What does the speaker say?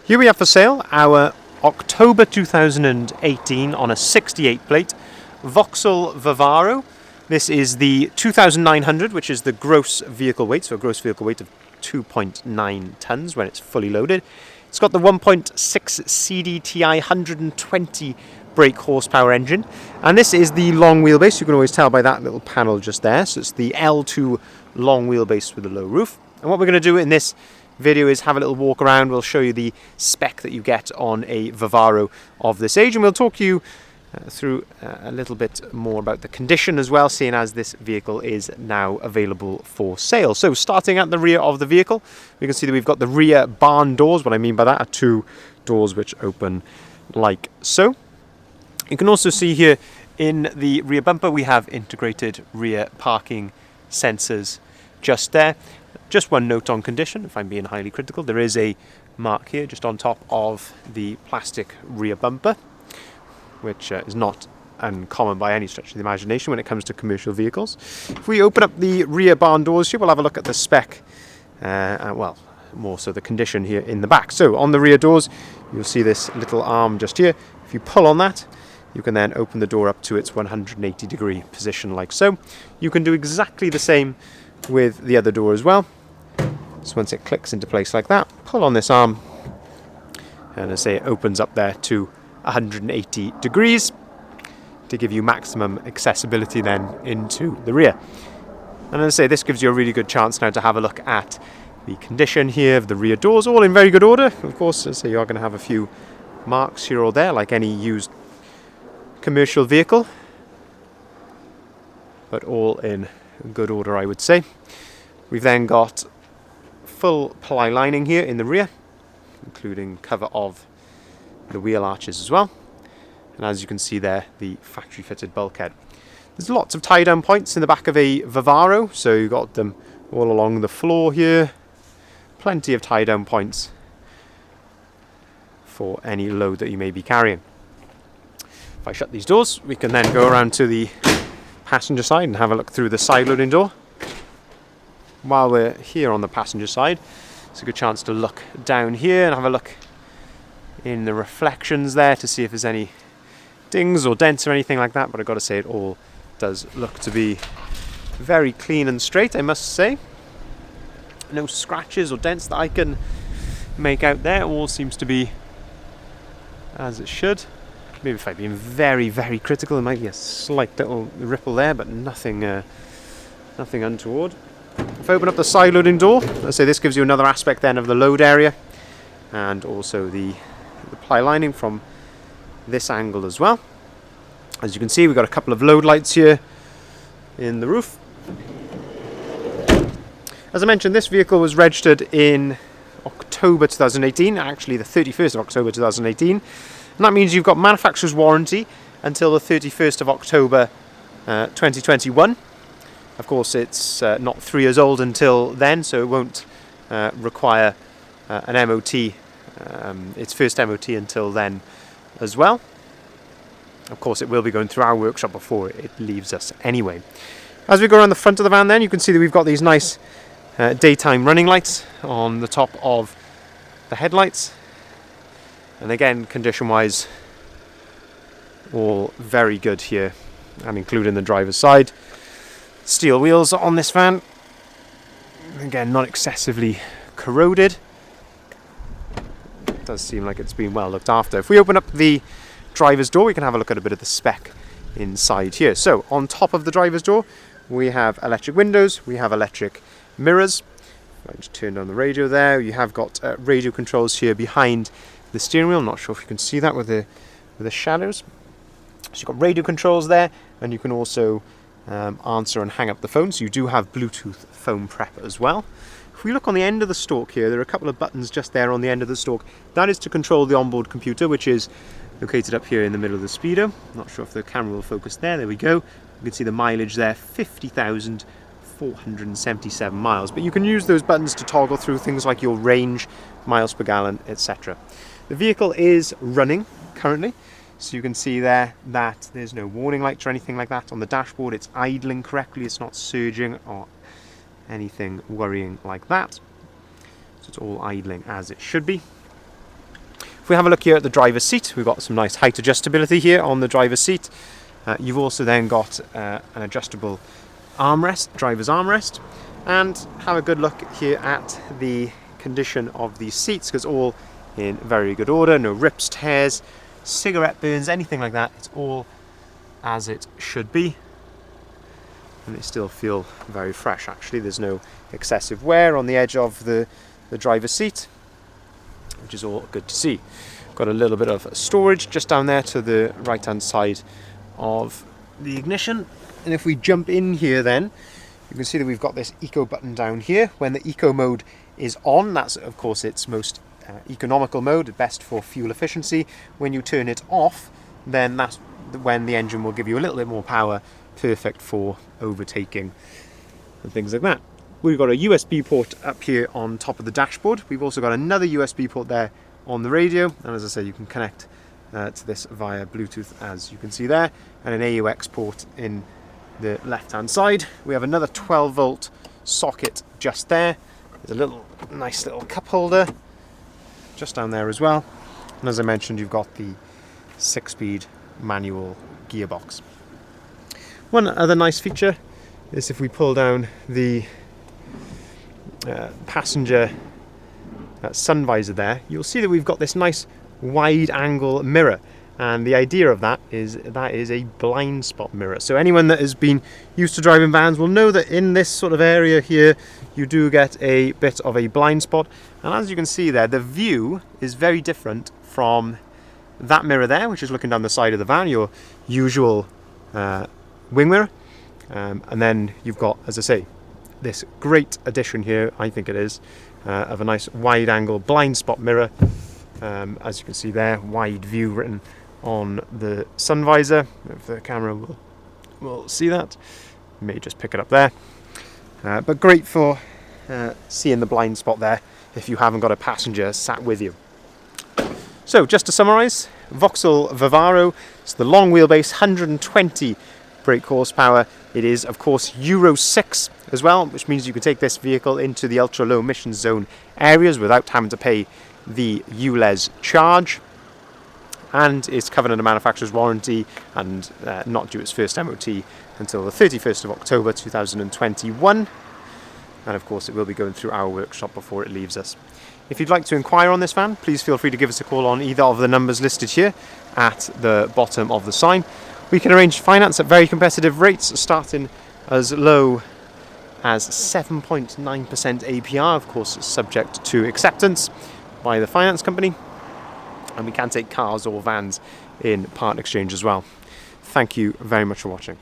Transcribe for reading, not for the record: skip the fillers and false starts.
Here we have for sale our October 2018 on a 68 plate Vauxhall Vivaro. This is the 2900, which is the gross vehicle weight, so a gross vehicle weight of 2.9 tons when it's fully loaded. It's got the 1.6 CDTI 120 brake horsepower engine, and this is the long wheelbase. You can always tell by that little panel just there. So it's the L2 long wheelbase with a low roof. And what we're going to do in this video is have a little walk around. We'll show you the spec that you get on a Vivaro of this age, and we'll talk you through a little bit more about the condition as well, seeing as this vehicle is now available for sale. So starting at the rear of the vehicle, we can see that we've got the rear barn doors. What I mean by that are two doors which open like so. You can also see here in the rear bumper we have integrated rear parking sensors just there. Just one note on condition, if I'm being highly critical, there is a mark here just on top of the plastic rear bumper, which is not uncommon by any stretch of the imagination when it comes to commercial vehicles. If we open up the rear barn doors here, we'll have a look at the spec, well, more so the condition here in the back. So on the rear doors, you'll see this little arm just here. If you pull on that, you can then open the door up to its 180-degree position like so. You can do exactly the same with the other door as well. So once it clicks into place like that, pull on this arm, and as I say, it opens up there to 180 degrees to give you maximum accessibility then into the rear. And as I say, this gives you a really good chance now to have a look at the condition here of the rear doors, all in very good order. Of course, as I say, you are going to have a few marks here or there, like any used commercial vehicle, but all in good order, I would say. We've then got full ply lining here in the rear, including cover of the wheel arches as well, and as you can see there, the factory fitted bulkhead. There's lots of tie down points in the back of a Vivaro, so you've got them all along the floor here, plenty of tie down points for any load that you may be carrying. If I shut these doors, we can then go around to the passenger side and have a look through the side loading door. While we're here on the passenger side, it's a good chance to look down here and have a look in the reflections there to see if there's any dings or dents or anything like that, but I've got to say it all does look to be very clean and straight, I must say. No scratches or dents that I can make out there. It all seems to be as it should. Maybe if I'd been very, very critical, there might be a slight little ripple there, but nothing untoward. If I open up the side loading door, let's say this gives you another aspect then of the load area, and also the ply lining from this angle as well. As you can see, we've got a couple of load lights here in the roof. As I mentioned, this vehicle was registered in October 2018, actually the 31st of October 2018. And that means you've got manufacturer's warranty until the 31st of October 2021. Of course, it's not 3 years old until then, so it won't require an MOT, its first MOT until then as well. Of course, it will be going through our workshop before it leaves us anyway. As we go around the front of the van then, you can see that we've got these nice daytime running lights on the top of the headlights. And again, condition-wise, all very good here, and including the driver's side. Steel wheels on this van. Again, not excessively corroded. It does seem like it's been well looked after. If we open up the driver's door, we can have a look at a bit of the spec inside here. So, on top of the driver's door, we have electric windows, we have electric mirrors. I just turned on the radio there. You have got radio controls here behind the steering wheel. I'm not sure if you can see that with the shadows. So you've got radio controls there, and you can also answer and hang up the phone. So you do have Bluetooth phone prep as well. If we look on the end of the stalk here, there are a couple of buttons just there on the end of the stalk. That is to control the onboard computer, which is located up here in the middle of the speedo. Not sure if the camera will focus there. There we go. You can see the mileage there, 50,477 miles. But you can use those buttons to toggle through things like your range, miles per gallon, etc. The vehicle is running currently, so you can see there that there's no warning lights or anything like that on the dashboard. It's idling correctly, it's not surging or anything worrying like that. So it's all idling as it should be. If we have a look here at the driver's seat, we've got some nice height adjustability here on the driver's seat. You've also then got an adjustable armrest, driver's armrest, and have a good look here at the condition of these seats, because all in very good order, no rips, tears, cigarette burns, anything like that. It's all as it should be, and they still feel very fresh. Actually, there's no excessive wear on the edge of the driver's seat, which is all good to see. Got a little bit of storage just down there to the right hand side of the ignition, and if we jump in here, then you can see that we've got this eco button down here. When the eco mode is on, that's of course its most economical mode, best for fuel efficiency. When you turn it off, then that's when the engine will give you a little bit more power, perfect for overtaking and things like that. We've got a USB port up here on top of the dashboard. We've also got another USB port there on the radio, and as I say, you can connect to this via Bluetooth, as you can see there, and an AUX port in the left hand side. We have another 12 volt socket just there. There's a nice little cup holder just down there as well, and as I mentioned, you've got the 6-speed manual gearbox. One other nice feature is if we pull down the passenger sun visor there, you'll see that we've got this nice wide angle mirror, and the idea of that is a blind spot mirror. So anyone that has been used to driving vans will know that in this sort of area here you do get a bit of a blind spot, and as you can see there, the view is very different from that mirror there, which is looking down the side of the van, your usual wing mirror, and then you've got, as I say, this great addition here, I think it is, of a nice wide angle blind spot mirror. As you can see there, wide view written on the sun visor. If the camera will see that, you may just pick it up there, but great for seeing the blind spot there if you haven't got a passenger sat with you. So just to summarise, Vauxhall Vivaro, it's the long wheelbase, 120 brake horsepower. It is of course Euro 6 as well, which means you can take this vehicle into the ultra low emission zone areas without having to pay the ULEZ charge, and is covered under manufacturer's warranty and not due its first MOT until the 31st of October 2021, and of course it will be going through our workshop before it leaves us. If you'd like to inquire on this van, please feel free to give us a call on either of the numbers listed here at the bottom of the sign. We can arrange finance at very competitive rates, starting as low as 7.9% APR, of course subject to acceptance by the finance company, and we can take cars or vans in part exchange as well. Thank you very much for watching.